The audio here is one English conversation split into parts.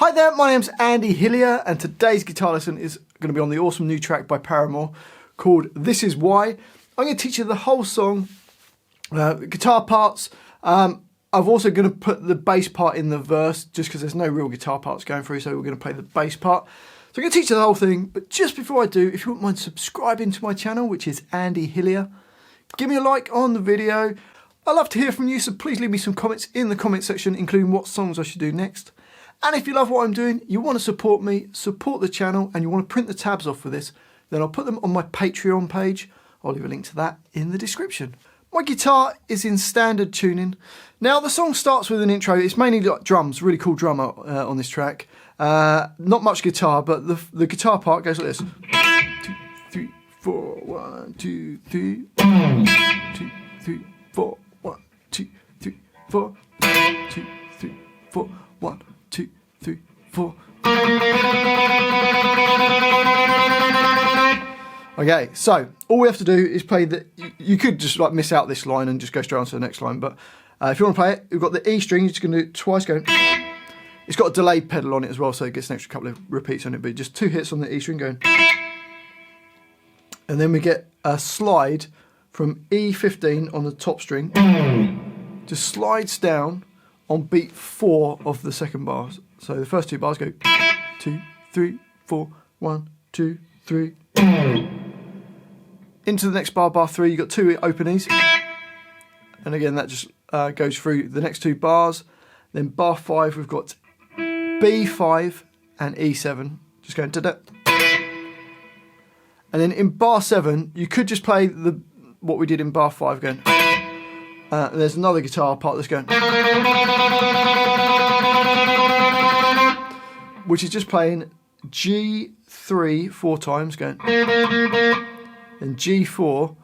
Hi there, my name's Andy Hillier, and today's guitar lesson is going to be on the awesome new track by Paramore called This Is Why. I'm going to teach you the whole song, guitar parts. I'm also going to put the bass part in the verse just because there's no real guitar parts going through, so we're going to play the bass part. So I'm going to teach you the whole thing, but just before I do, if you wouldn't mind subscribing to my channel, which is Andy Hillier, give me a like on the video. I'd love to hear from you, so please leave me some comments in the comment section, including what songs I should do next. And if you love what I'm doing, you want to support me, support the channel, and you want to print the tabs off for this, then I'll put them on my Patreon page. I'll leave a link to that in the description. My guitar is in standard tuning. Now the song starts with an intro. It's mainly like drums, really cool drummer on this track. Not much guitar, but the guitar part goes like this. 1, 2, 3, 4, 1, 2, 3, 1, 2, 3, 4, 1, 2, 3, 4, 2, 3, 4, 1, 2, 3, 4. Okay, so all we have to do is play the. You could just like miss out this line and just go straight on to the next line, but if you want to play it, we've got the E string. You're just going to do it twice. Going. It's got a delayed pedal on it as well, so it gets an extra couple of repeats on it. But just 2 hits on the E string going, and then we get a slide from E15 on the top string. Just slides down on beat 4 of the second bar. So the first 2 bars go 2, 3, 4, 1, 2, 3. Into the next bar, bar 3, you've got 2 open E's. And again, that just goes through the next 2 bars. Then bar 5, we've got B5 and E7. Just going da-da. And then in bar 7, you could just play what we did in bar 5 going. And there's another guitar part that's going, which is just playing G3 4 times, going, and G4,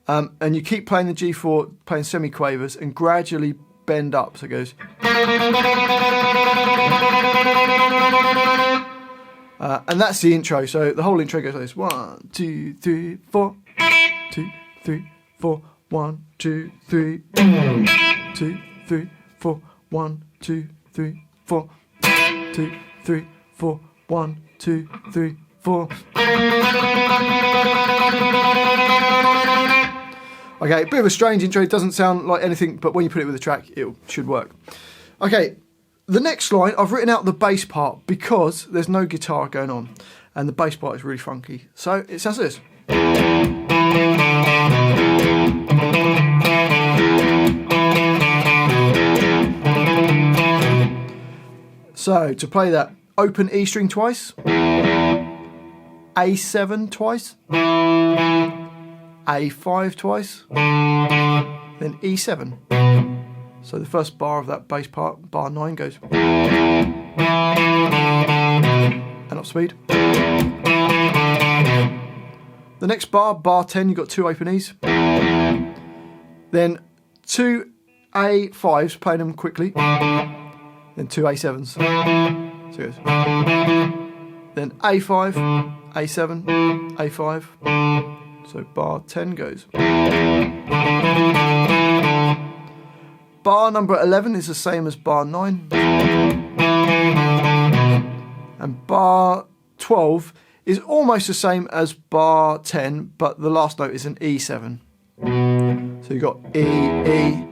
and you keep playing the G4, playing semi-quavers, and gradually bend up, so it goes, and that's the intro. So the whole intro goes like this: 1, 2, 3, 4, 2, 3, 4. 1, 2, 3, 2, 3, 4, 1, 2, 3, 4, 2, 3, 4, 1, 2, 3, 4. Okay, a bit of a strange intro. It doesn't sound like anything, but when you put it with the track, it should work. Okay, the next line, I've written out the bass part because there's no guitar going on, and the bass part is really funky. So it sounds like this. So to play that, open E string twice, A7 twice, A5 twice, then E7. So the first bar of that bass part, bar 9, goes, and up speed. The next bar, bar 10, you've got 2 open E's. Then 2 A5s, playing them quickly. Then 2 A7s. So it goes. Then A5, A7, A5. So bar 10 goes. Bar number 11 is the same as bar 9. And bar 12 is almost the same as bar 10, but the last note is an E7. So you've got E, E,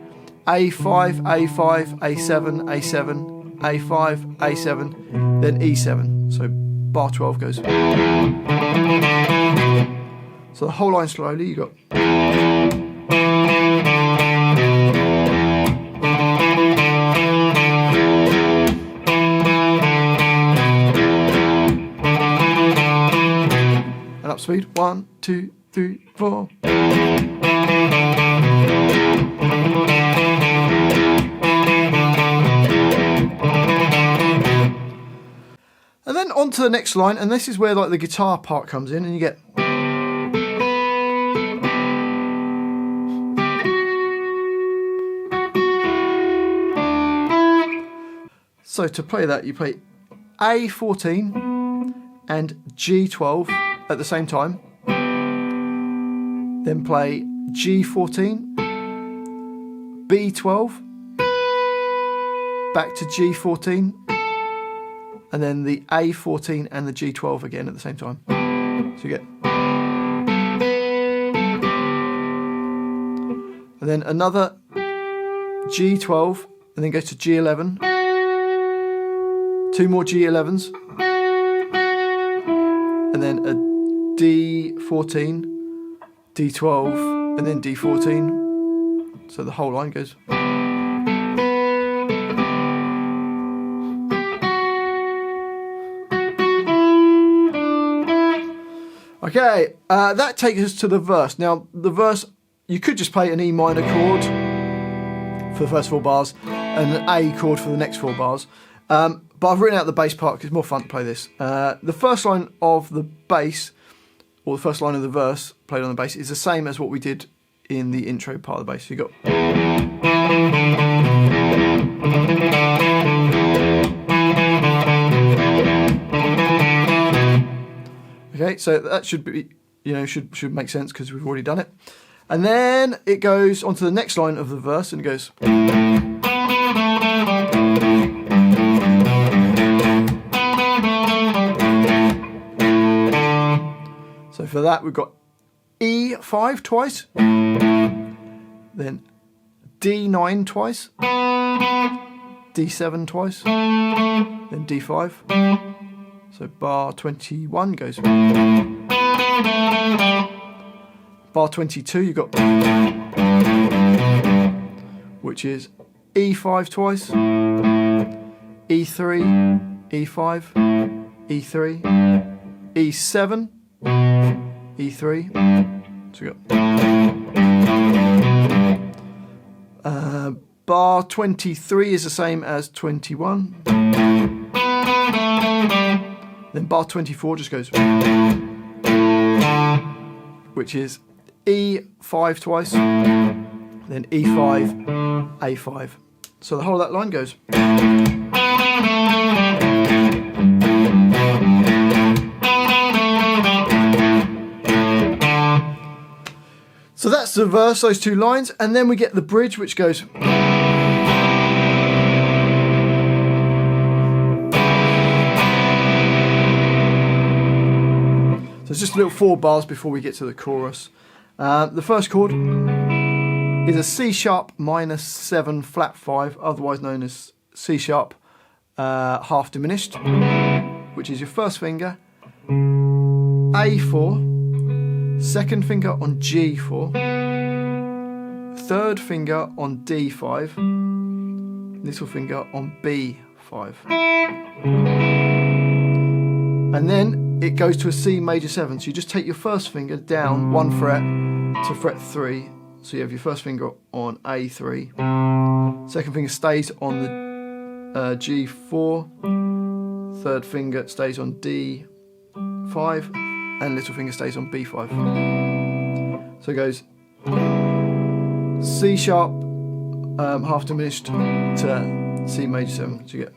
A5, A5, A7, A7, A5, A7, then E7. So bar 12 goes. So the whole line slowly, you got. And up speed, 1, 2, 3, 4. And then on to the next line, and this is where like the guitar part comes in, and you get. So to play that, you play A14 and G12 at the same time, then play G14, B12, back to G14, and then the A14 and the G12 again at the same time. So you get, and then another G12, and then go to G11, 2 more G11s, and then a D14, D12, and then D14. So the whole line goes. Okay, that takes us to the verse. Now, the verse, you could just play an E minor chord for the first 4 bars and an A chord for the next 4 bars. But I've written out the bass part because it's more fun to play this. The first line of the bass, or the first line of the verse played on the bass, is the same as what we did in the intro part of the bass. So you got. Okay, so that should be, should make sense because we've already done it. And then it goes on to the next line of the verse and it goes. So for that we've got E5 twice, then D9 twice, D7 twice, then D5. So bar 21 goes. Bar 22 you got, which is E5 twice, E3, E5, E3, E7, E3. So you got bar 23 is the same as 21. Then bar 24 just goes, which is E5 twice, then E5, A5. So the whole of that line goes. So that's the verse, those 2 lines, and then we get the bridge, which goes. So it's just a little 4 bars before we get to the chorus. The first chord is a C sharp minor 7 flat 5, otherwise known as C sharp half diminished, which is your first finger, A4, second finger on G4, third finger on D5, little finger on B5. And then it goes to a C major 7. So you just take your first finger down 1 fret to fret 3. So you have your first finger on A3. Second finger stays on the G4. Third finger stays on D5. And little finger stays on B5. So it goes C sharp half diminished to C major 7. So you get.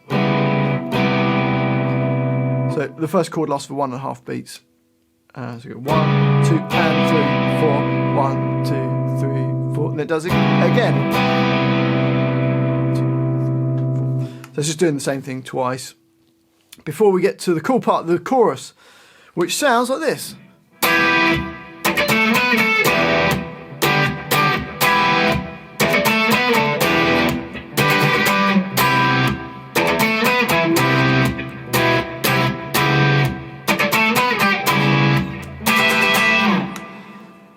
So the first chord lasts for 1.5 beats. So you go 1, 2, and 3, 4. 1, 2, 3, 4, and it does it again. 2, 3, 4. So it's just doing the same thing twice. Before we get to the cool part of the chorus, which sounds like this.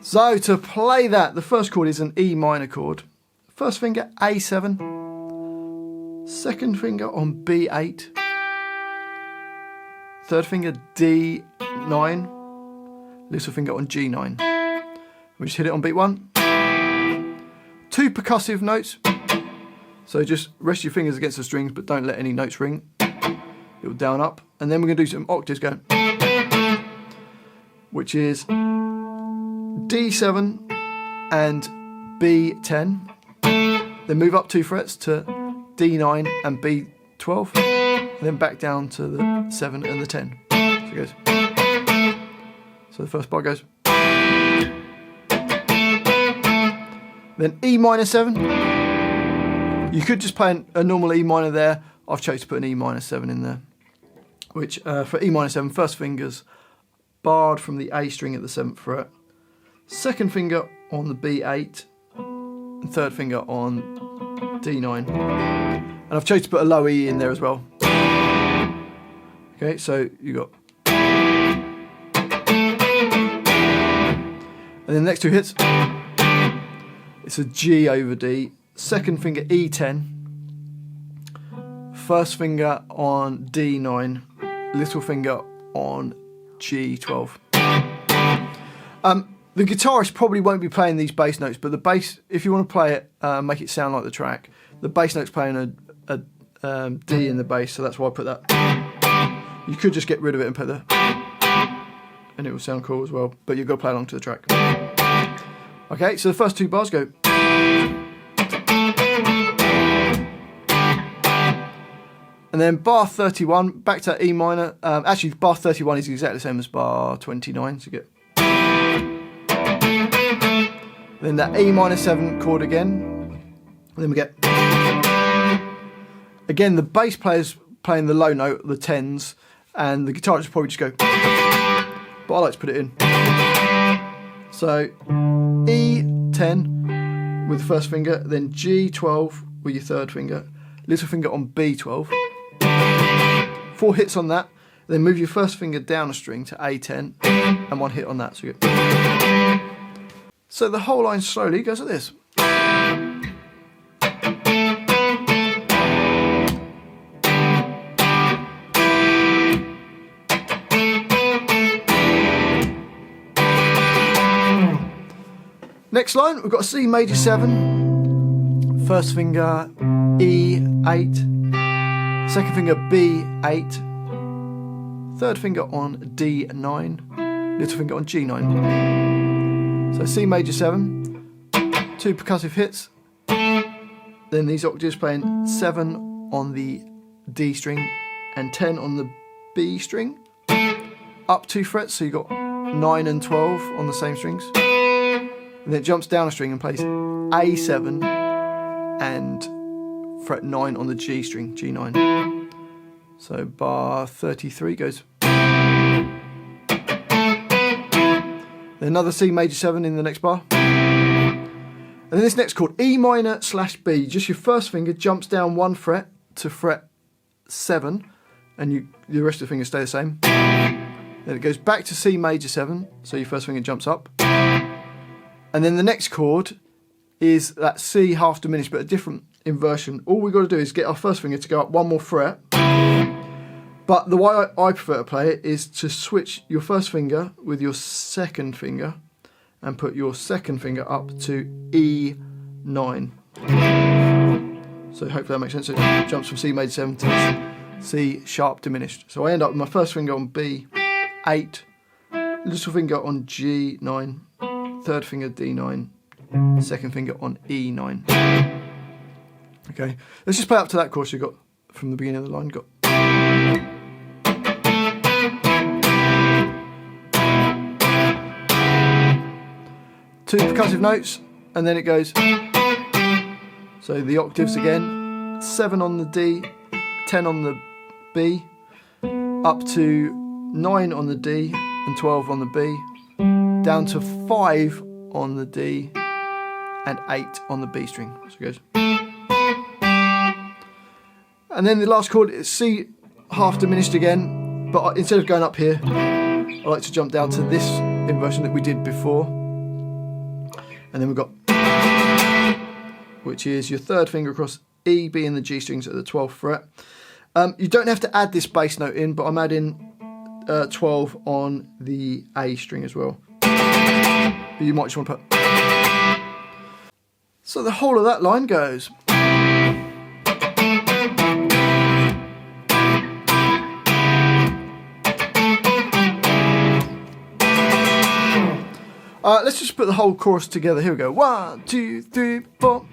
So to play that, the first chord is an E minor chord. First finger A7, second finger on B8, third finger D9, little finger on G9. We just hit it on beat 1. 2 percussive notes. So just rest your fingers against the strings, but don't let any notes ring. It'll down up. And then we're going to do some octaves going, which is D7 and B10. Then move up 2 frets to D9 and B12. And then back down to the 7 and the 10. So it goes. So the first bar goes. Then E minor 7. You could just play a normal E minor there. I've chosen to put an E minor 7 in there. which for E minor 7, first finger's barred from the A string at the 7th fret, second finger on the B8, and third finger on D9. And I've chosen to put a low E in there as well. Okay, so you got, and then the next two hits, it's a G over D, second finger E10, first finger on D9, little finger on G12. The guitarist probably won't be playing these bass notes, but the bass, if you want to play it, make it sound like the track, the bass note's playing a D in the bass, so that's why I put that. You could just get rid of it and put the, and it will sound cool as well, but you've got to play along to the track. Okay, so the first two bars go. And then bar 31, back to E minor. Actually, bar 31 is exactly the same as bar 29, so you get. Then that E minor 7 chord again. And then we get. Again, the bass player's playing the low note, the 10s, and the guitarist will probably just go. But I like to put it in. So E10 with the first finger, then G12 with your third finger, little finger on B12. 4 hits on that, then move your first finger down a string to A10 and 1 hit on that. So the whole line slowly goes like this. Next line, we've got a C major 7, first finger E8, second finger B8, third finger on D9, little finger on G9. So C major 7, 2 percussive hits, then these octaves playing 7 on the D string and 10 on the B string, up 2 frets, so you've got 9 and 12 on the same strings. And then it jumps down a string and plays A7 and fret 9 on the G string, G9. So bar 33 goes. Then another C major 7 in the next bar. And then this next chord, E minor / B, just your first finger jumps down 1 fret to fret 7, and the rest of the fingers stay the same. Then it goes back to C major 7, so your first finger jumps up. And then the next chord is that C half diminished, but a different inversion. All we've got to do is get our first finger to go up 1 more fret. But the way I prefer to play it is to switch your first finger with your second finger and put your second finger up to E9. So hopefully that makes sense. So it jumps from C major 7 to C sharp diminished. So I end up with my first finger on B8, little finger on G9, third finger D9, second finger on E9. Okay, let's just play up to that chord. So you got from the beginning of the line, got. Two percussive notes, and then it goes. So the octaves again, 7 on the D, 10 on the B, up to 9 on the D and 12 on the B, down to 5 on the D and 8 on the B string. So it goes. And then the last chord is C half diminished again, but instead of going up here, I like to jump down to this inversion that we did before. And then we've got, which is your third finger across E, B and the G strings at the 12th fret. You don't have to add this bass note in, but I'm adding 12 on the A string as well. But you might just want to put. So the whole of that line goes. Let's just put the whole chorus together. Here we go. 1, 2, 3, 4.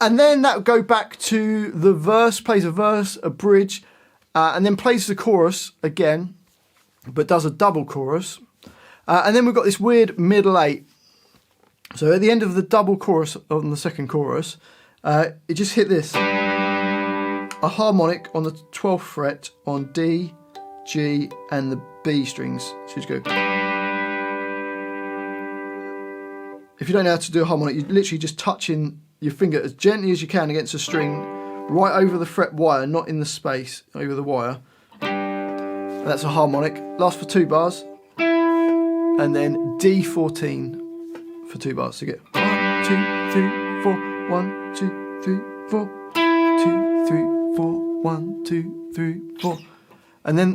And then that would go back to the verse, plays a verse, a bridge, and then plays the chorus again, but does a double chorus. And then we've got this weird middle 8. So at the end of the double chorus on the second chorus, it just hit this. A harmonic on the 12th fret on D, G, and the B strings. So you just go. If you don't know how to do a harmonic, you're literally just touching your finger as gently as you can against a string, right over the fret wire, not in the space, over the wire. And that's a harmonic. Lasts for 2 bars. And then D14 for 2 bars. So you get 1, 2, 3, 4, 1, 2, 3, 4, 2, 3, 4, 1, 2, 3, 4. And then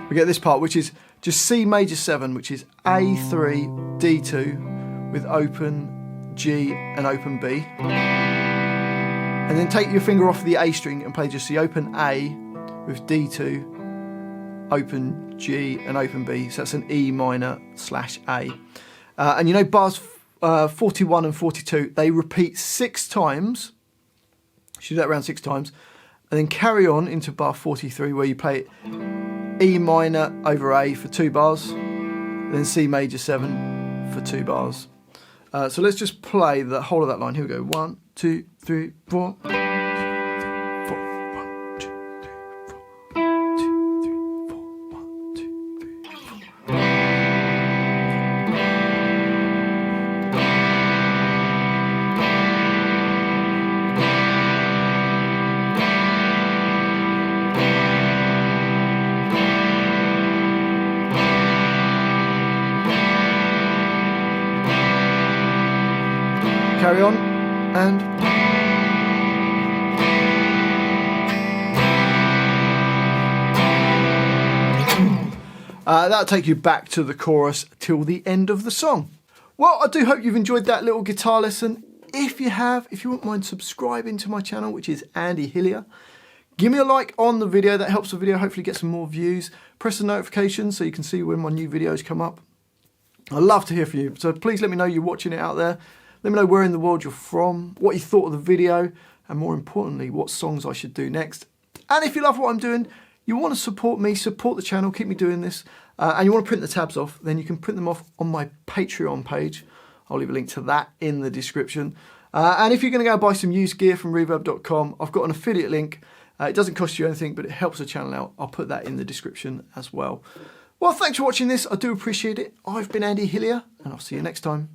we get this part, which is just C major 7, which is A3, D2 with open G and open B. And then take your finger off the A string and play just the open A with D2, open G and open B. So that's an E minor / A. And you know bars 41 and 42, they repeat 6 times. You do that around 6 times. And then carry on into bar 43 where you play E minor over A for 2 bars. Then C major 7 for 2 bars. So let's just play the whole of that line. Here we go. 1, 2, 3, 4. 1, 2, 3, 4. 1, 2, 3, 4. 1, 2, 3, 4. Carry on, and that'll take you back to the chorus till the end of the song. Well, I do hope you've enjoyed that little guitar lesson. If you have, if you wouldn't mind subscribing to my channel, which is Andy Hillier, give me a like on the video. That helps the video hopefully get some more views. Press the notifications so you can see when my new videos come up. I'd love to hear from you, so please let me know you're watching it out there. Let me know where in the world you're from, what you thought of the video, and more importantly, what songs I should do next. And if you love what I'm doing, you want to support me, support the channel, keep me doing this, and you want to print the tabs off, then you can print them off on my Patreon page. I'll leave a link to that in the description. And if you're going to go buy some used gear from reverb.com, I've got an affiliate link. It doesn't cost you anything, but it helps the channel out. I'll put that in the description as well. Well, thanks for watching this. I do appreciate it. I've been Andy Hillier, and I'll see you next time.